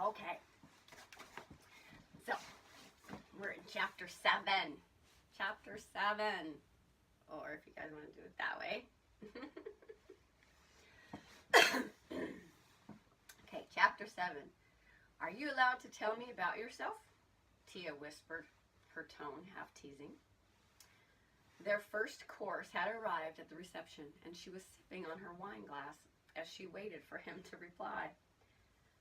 Okay. So, we're in chapter 7. Chapter 7. Or if you guys want to do it that way. Okay, chapter 7. Are you allowed to tell me about yourself? Tia whispered, her tone half teasing. Their first course had arrived at the reception, and she was sipping on her wine glass as she waited for him to reply.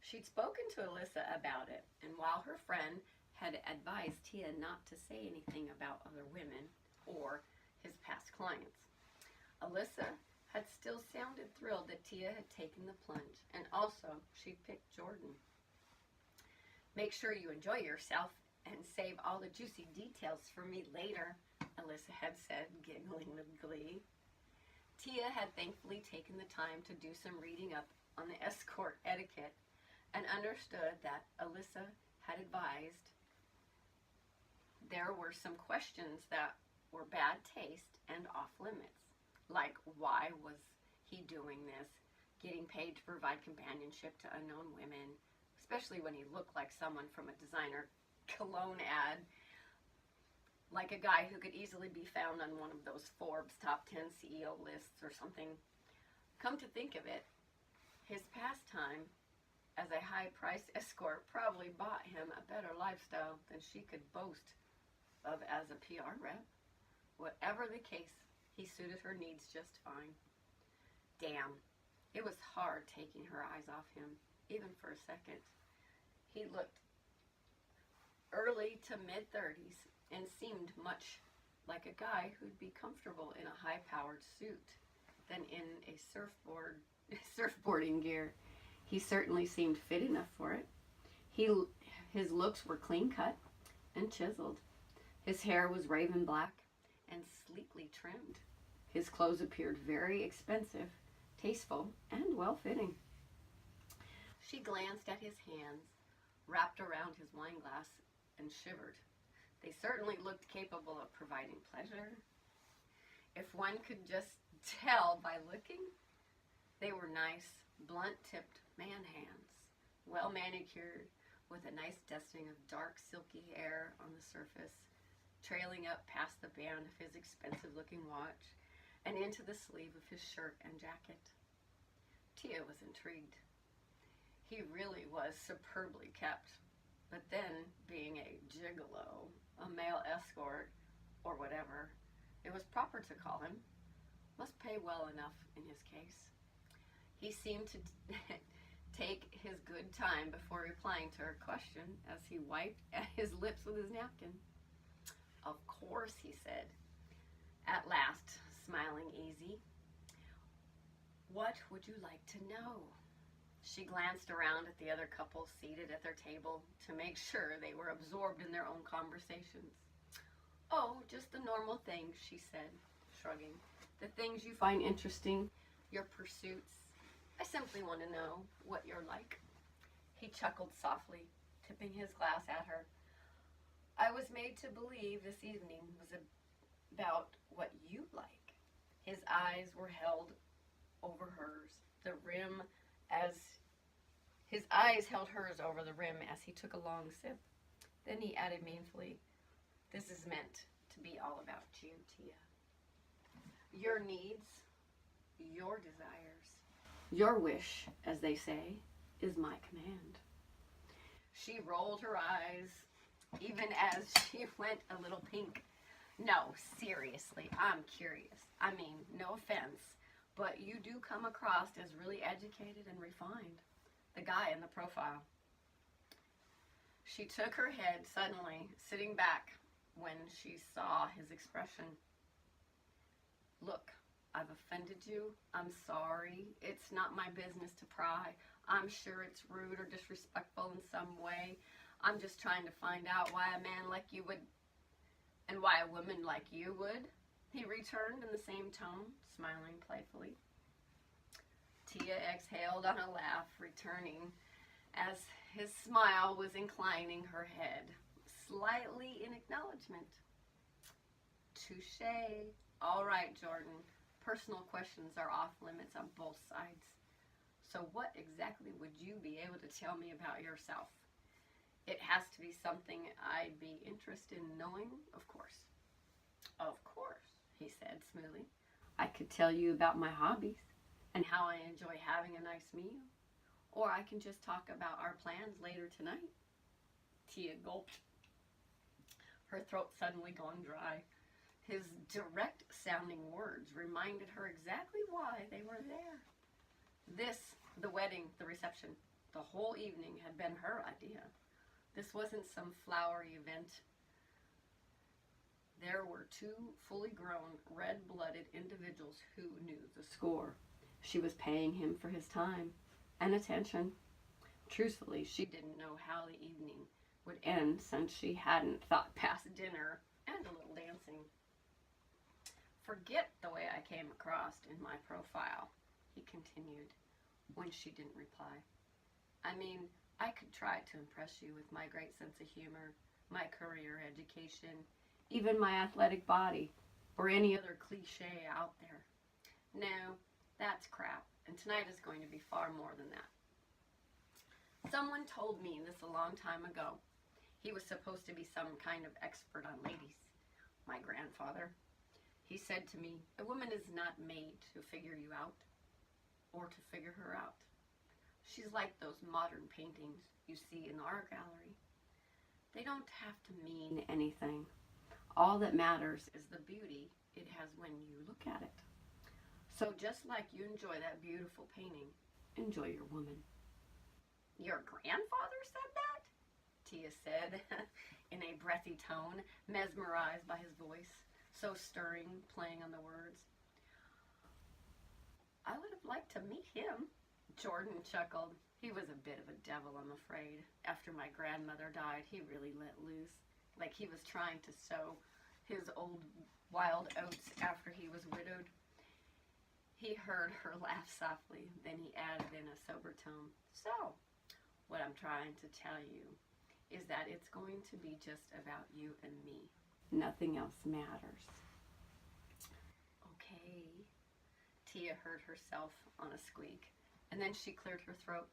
She'd spoken to Alyssa about it, and while her friend had advised Tia not to say anything about other women or his past clients, Alyssa had still sounded thrilled that Tia had taken the plunge, and also she'd picked Jordan. Make sure you enjoy yourself and save all the juicy details for me later, Alyssa had said, giggling with glee. Tia had thankfully taken the time to do some reading up on the escort etiquette and understood that Alyssa had advised there were some questions that were bad taste and off limits, like why was he doing this, getting paid to provide companionship to unknown women, especially when he looked like someone from a designer cologne ad, like a guy who could easily be found on one of those Forbes top 10 CEO lists or something. Come to think of it, his pastime as a high-priced escort probably bought him a better lifestyle than she could boast of as a PR rep. Whatever the case, he suited her needs just fine. Damn, it was hard taking her eyes off him, even for a second. He looked early to mid-30s and seemed much like a guy who'd be comfortable in a high-powered suit than in a surfboarding gear. He certainly seemed fit enough for it. His looks were clean-cut and chiseled. His hair was raven black and sleekly trimmed. His clothes appeared very expensive, tasteful, and well-fitting. She glanced at his hands, wrapped around his wine glass, and shivered. They certainly looked capable of providing pleasure. If one could just tell by looking, they were nice, blunt-tipped man hands, well manicured, with a nice dusting of dark, silky hair on the surface, trailing up past the band of his expensive-looking watch and into the sleeve of his shirt and jacket. Tia was intrigued. He really was superbly kept, but then, being a gigolo, a male escort, or whatever it was proper to call him, must pay well enough in his case. He seemed to take his good time before replying to her question as he wiped at his lips with his napkin. Of course, he said, at last, smiling easy. What would you like to know? She glanced around at the other couple seated at their table to make sure they were absorbed in their own conversations. Oh, just the normal things, she said, shrugging. The things you find interesting, your pursuits. I simply want to know what you're like. He chuckled softly, tipping his glass at her. I was made to believe this evening was about what you like. His eyes were held over hers, the rim his eyes held hers over the rim as he took a long sip. Then he added meaningfully, this is meant to be all about you, Tia. Your needs, your desires, your wish, as they say, is my command. She rolled her eyes, even as she went a little pink. No, seriously, I'm curious. I mean, no offense, but you do come across as really educated and refined. The guy in the profile. She took her head suddenly, sitting back when she saw his expression. Look, I've offended you. I'm sorry. It's not my business to pry. I'm sure it's rude or disrespectful in some way. I'm just trying to find out why a man like you would, and why a woman like you would, he returned in the same tone, smiling playfully. Tia exhaled on a laugh, returning as his smile was inclining her head, slightly in acknowledgement. Touché. All right, Jordan. Personal questions are off limits on both sides. So what exactly would you be able to tell me about yourself? It has to be something I'd be interested in knowing, of course. Of course, he said smoothly. I could tell you about my hobbies and how I enjoy having a nice meal. Or I can just talk about our plans later tonight. Tia gulped, her throat suddenly gone dry. His direct-sounding words reminded her exactly why they were there. This, the wedding, the reception, the whole evening had been her idea. This wasn't some flowery event. There were two fully grown, red-blooded individuals who knew the score. She was paying him for his time and attention. Truthfully, she didn't know how the evening would end since she hadn't thought past dinner and a little dancing. Forget the way I came across in my profile, he continued, when she didn't reply. I mean, I could try to impress you with my great sense of humor, my career education, even my athletic body, or any other cliche out there. No, that's crap, and tonight is going to be far more than that. Someone told me this a long time ago. He was supposed to be some kind of expert on ladies. My grandfather. He said to me, a woman is not made to figure you out or to figure her out. She's like those modern paintings you see in the art gallery. They don't have to mean anything. All that matters is the beauty it has when you look at it. So just like you enjoy that beautiful painting, enjoy your woman. Your grandfather said that? Tia said in a breathy tone, mesmerized by his voice, so stirring, playing on the words. I would have liked to meet him. Jordan chuckled. He was a bit of a devil, I'm afraid. After my grandmother died, he really let loose, like he was trying to sow his old wild oats after he was widowed. He heard her laugh softly, then he added in a sober tone, so, what I'm trying to tell you is that it's going to be just about you and me. Nothing else matters. Okay. Tia heard herself on a squeak, and then she cleared her throat.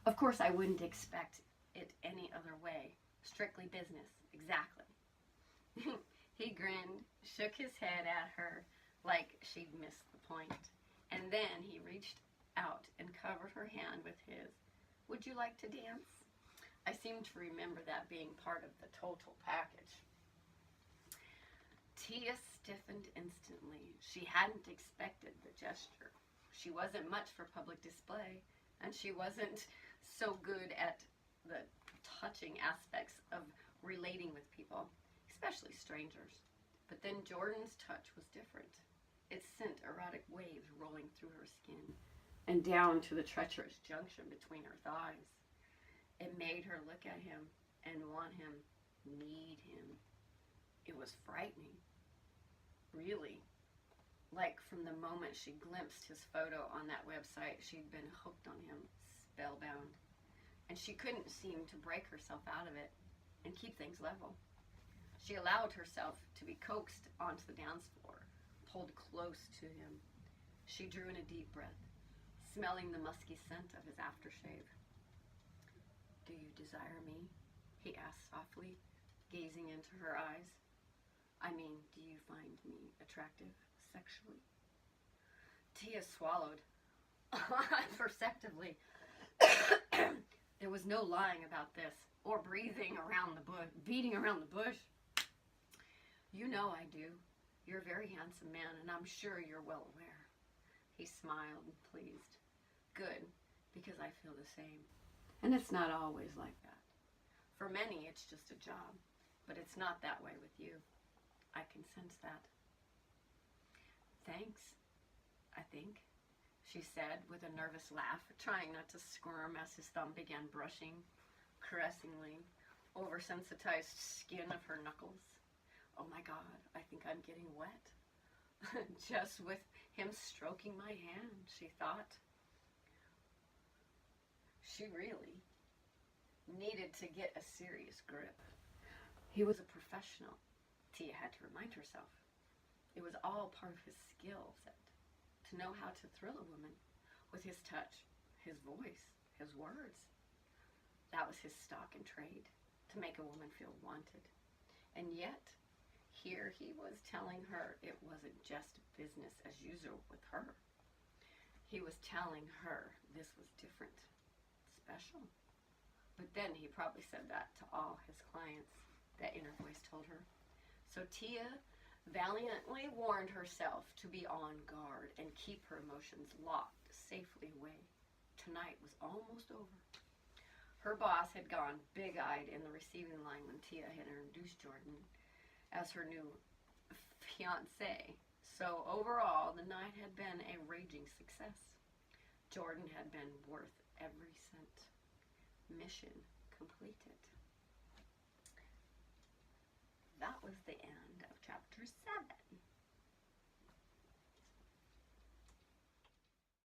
Of course, I wouldn't expect it any other way. Strictly business. Exactly. He grinned, shook his head at her like she'd missed the point, and then he reached out and covered her hand with his. Would you like to dance? I seem to remember that being part of the total package. Tia stiffened instantly. She hadn't expected the gesture. She wasn't much for public display, and she wasn't so good at the touching aspects of relating with people, especially strangers. But then Jordan's touch was different. It sent erotic waves rolling through her skin and down to the treacherous junction between her thighs. It made her look at him and want him, need him. It was frightening. Really. Like from the moment she glimpsed his photo on that website, she'd been hooked on him, spellbound. And she couldn't seem to break herself out of it and keep things level. She allowed herself to be coaxed onto the dance floor, pulled close to him. She drew in a deep breath, smelling the musky scent of his aftershave. Do you desire me? He asked softly, gazing into her eyes. I mean, do you find me attractive sexually? Tia swallowed imperceptibly. There was no lying about this, or beating around the bush. You know I do. You're a very handsome man, and I'm sure you're well aware. He smiled, pleased. Good, because I feel the same. And it's not always like that. For many, it's just a job, but it's not that way with you. I can sense that. Thanks, I think, she said with a nervous laugh, trying not to squirm as his thumb began brushing caressingly over sensitized skin of her knuckles. Oh my God, I think I'm getting wet. Just with him stroking my hand, she thought. She really needed to get a serious grip. He was a professional, Tia had to remind herself. It was all part of his skill set, to know how to thrill a woman, with his touch, his voice, his words. That was his stock and trade, to make a woman feel wanted. And yet, here he was telling her it wasn't just business as usual with her. He was telling her this was different, special. But then he probably said that to all his clients, that inner voice told her. So Tia valiantly warned herself to be on guard and keep her emotions locked safely away. Tonight was almost over. Her boss had gone big-eyed in the receiving line when Tia had introduced Jordan as her new fiancé. So overall, the night had been a raging success. Jordan had been worth every cent. Mission completed. That was the end of chapter 7.